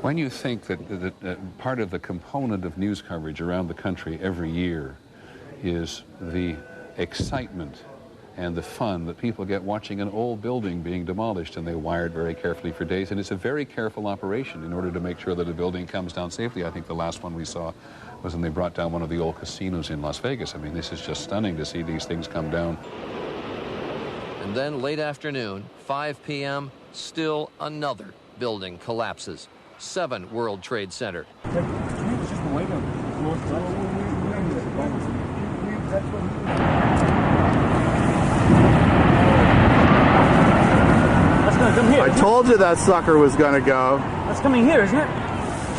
When you think that part of the component of news coverage around the country every year is the excitement and the fun that people get watching an old building being demolished, and they wire it very carefully for days, and it's a very careful operation in order to make sure that a building comes down safely. I think the last one we saw was when they brought down one of the old casinos in Las Vegas. I mean, this is just stunning to see these things come down. And then late afternoon, 5 p.m., still another building collapses. 7 World Trade Center. I told you that sucker was going to go. That's coming here, isn't it?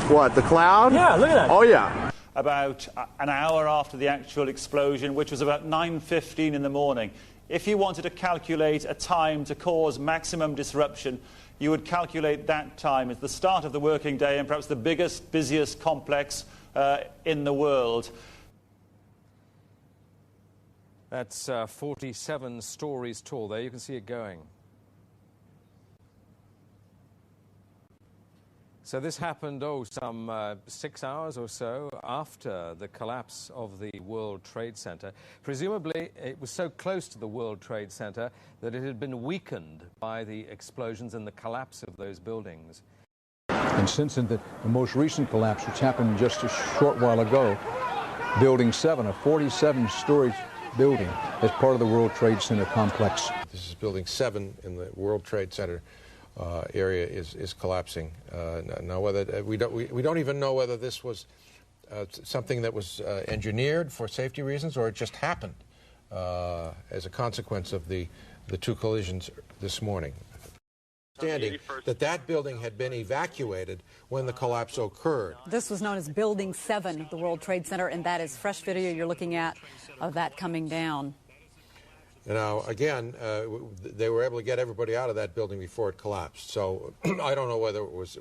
What, the cloud? Yeah, look at that. Oh, yeah. About an hour after the actual explosion, which was about 9:15 in the morning. If you wanted to calculate a time to cause maximum disruption, you would calculate that time as the start of the working day and perhaps the biggest, busiest complex in the world. That's 47 stories tall there. You can see it going. So this happened, some 6 hours or so after the collapse of the World Trade Center. Presumably, it was so close to the World Trade Center that it had been weakened by the explosions and the collapse of those buildings. And since the most recent collapse, which happened just a short while ago, Building 7, a 47-story building, as part of the World Trade Center complex. This is Building 7 in the World Trade Center area is collapsing. Now, whether we don't even know whether this was something that was engineered for safety reasons or it just happened as a consequence of the 2 collisions this morning. Understanding that building had been evacuated when the collapse occurred. This was known as Building 7 of the World Trade Center, and that is fresh video you're looking at of that coming down. Now, again, they were able to get everybody out of that building before it collapsed. So I don't know whether it was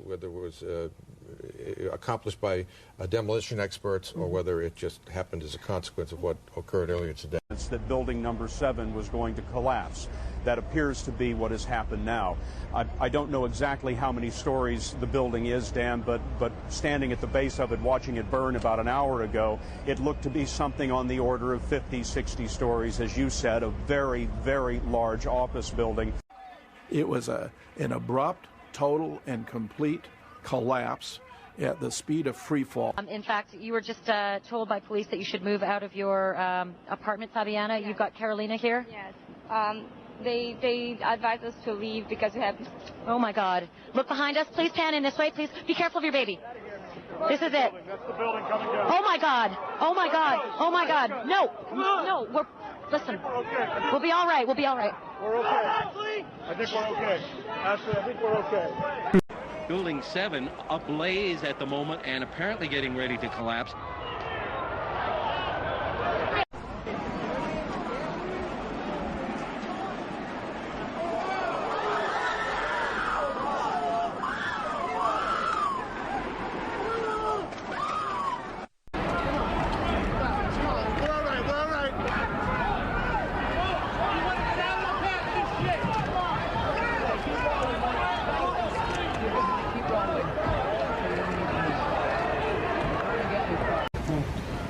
accomplished by demolition experts or whether it just happened as a consequence of what occurred earlier today. It's that building number 7 was going to collapse. That appears to be what has happened now. I don't know exactly how many stories the building is, Dan, but standing at the base of it, watching it burn about an hour ago, it looked to be something on the order of 50, 60 stories, as you said, a very, very large office building. It was an abrupt, total, and complete collapse at the speed of free fall. In fact, you were just told by police that you should move out of your apartment, Fabiana. Yes. You've got Carolina here? Yes. They advised us to leave because we have... Oh, my God. Look behind us. Please pan in this way. Please be careful of your baby. This is it. That's the building coming down. Oh, my God. Oh, my God. Oh, my God. No. No. Listen. We'll be all right. We'll be all right. We're okay. I think we're okay. Ashley, I think we're okay. Building 7 ablaze at the moment and apparently getting ready to collapse.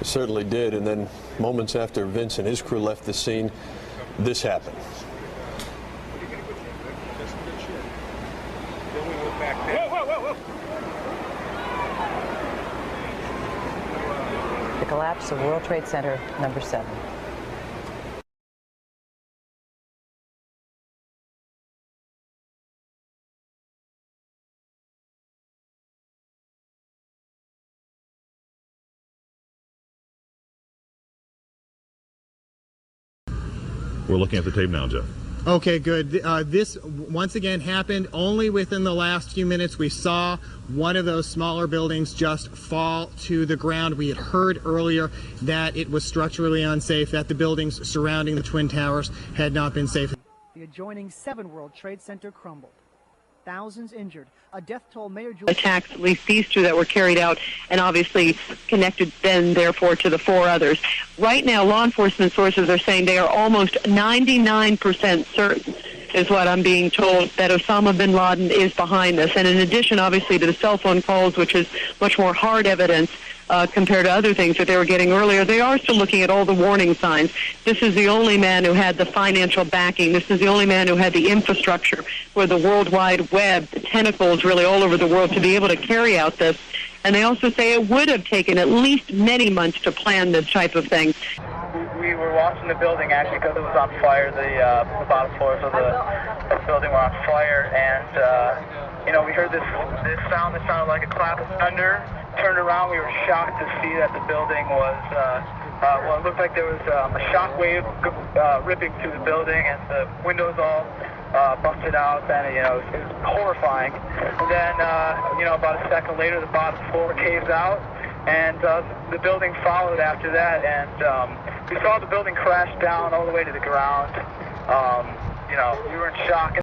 Certainly did, and then moments after Vince and his crew left the scene, this happened. The collapse of World Trade Center number 7. We're looking at the tape now, Jeff. Okay, good. This once again happened only within the last few minutes. We saw one of those smaller buildings just fall to the ground. We had heard earlier that it was structurally unsafe, that the buildings surrounding the Twin Towers had not been safe. The adjoining 7 World Trade Center crumbled. Thousands injured. A death toll Mayor attacks, at least these 2 that were carried out, and obviously connected then, therefore, to the 4 others. Right now, law enforcement sources are saying they are almost 99% certain is what I'm being told, that Osama bin Laden is behind this. And in addition, obviously, to the cell phone calls, which is much more hard evidence compared to other things that they were getting earlier, they are still looking at all the warning signs. This is the only man who had the financial backing. This is the only man who had the infrastructure where the World Wide Web, the tentacles really all over the world to be able to carry out this. And they also say it would have taken at least many months to plan this type of thing. We were watching the building actually because it was on fire. The bottom floors of the building were on fire, and you know, we heard this sound that sounded like a clap of thunder. Turned around, we were shocked to see that the building was well, it looked like there was a shock wave ripping through the building, and the windows all busted out, and you know, it was horrifying. And then you know, about a second later, the bottom floor caves out, and the building followed after that, and we saw the building crash down all the way to the ground. You know, we were in shock.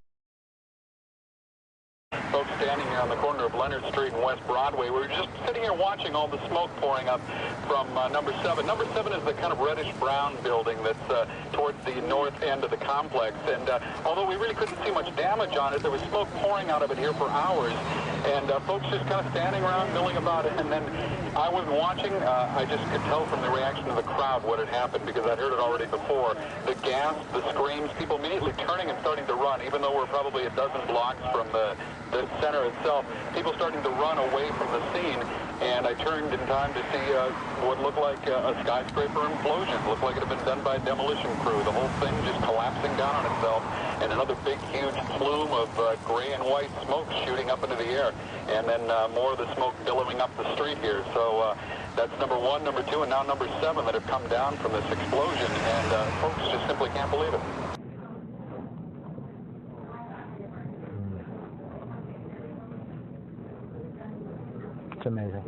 Folks standing here on the corner of Leonard Street and West Broadway. We were just sitting here watching all the smoke pouring up from number 7. Number 7 is the kind of reddish-brown building that's towards the north end of the complex. And although we really couldn't see much damage on it, there was smoke pouring out of it here for hours. And folks just kind of standing around milling about it. And then I wasn't watching. I just could tell from the reaction of the crowd what had happened, because I'd heard it already before. The gasps, the screams, people immediately turning and starting to run, even though we're probably a dozen blocks from the center itself. People starting to run away from the scene, and I turned in time to see what looked like a skyscraper implosion. It looked like it had been done by a demolition crew. The whole thing just collapsing down on itself, and another big, huge plume of gray and white smoke shooting up into the air, and then more of the smoke billowing up the street here. So that's number 1, number 2, and now number 7 that have come down from this explosion, and folks just simply can't believe it. It's amazing.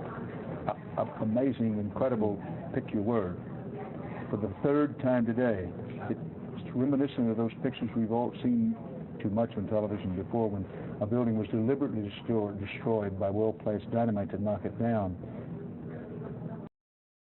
Amazing, incredible, pick your word. For the 3rd time today, it's reminiscent of those pictures we've all seen too much on television before, when a building was deliberately destroyed by well-placed dynamite to knock it down.